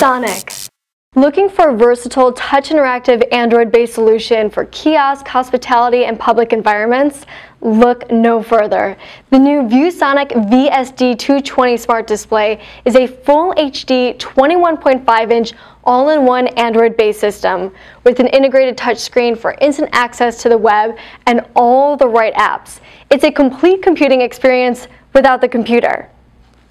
ViewSonic. Looking for a versatile, touch interactive Android-based solution for kiosk, hospitality, and public environments? Look no further. The new ViewSonic VSD220 Smart Display is a full HD 21.5-inch all-in-one Android-based system with an integrated touchscreen for instant access to the web and all the right apps. It's a complete computing experience without the computer.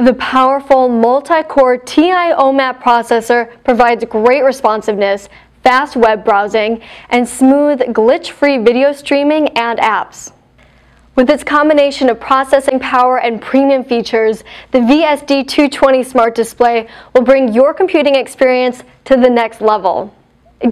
The powerful multi-core TI OMAP processor provides great responsiveness, fast web browsing, and smooth, glitch-free video streaming and apps. With its combination of processing power and premium features, the VSD220 Smart Display will bring your computing experience to the next level.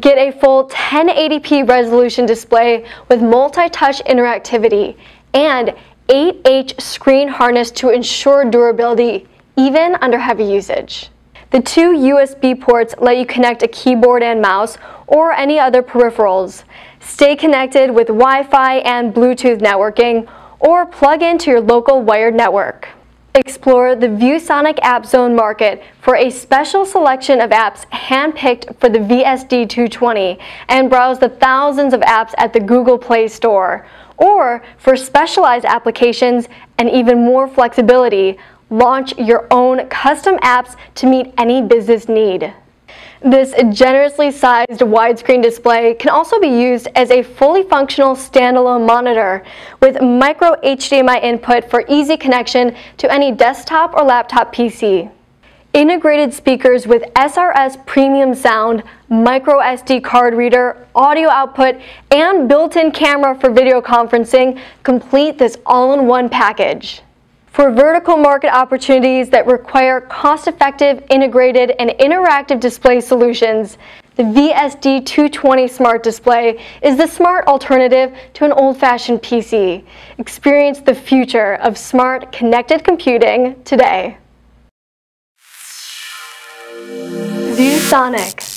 Get a full 1080p resolution display with multi-touch interactivity and 8H screen harness to ensure durability even under heavy usage. The two USB ports let you connect a keyboard and mouse or any other peripherals, stay connected with Wi-Fi and Bluetooth networking, or plug into your local wired network. Explore the ViewSonic App Zone market for a special selection of apps handpicked for the VSD220 and browse the thousands of apps at the Google Play Store. Or, for specialized applications and even more flexibility, launch your own custom apps to meet any business need. This generously sized widescreen display can also be used as a fully functional standalone monitor with micro HDMI input for easy connection to any desktop or laptop PC. Integrated speakers with SRS premium sound, micro SD card reader, audio output, and built-in camera for video conferencing complete this all-in-one package. For vertical market opportunities that require cost-effective, integrated, and interactive display solutions, the VSD220 Smart Display is the smart alternative to an old-fashioned PC. Experience the future of smart, connected computing today. ViewSonic.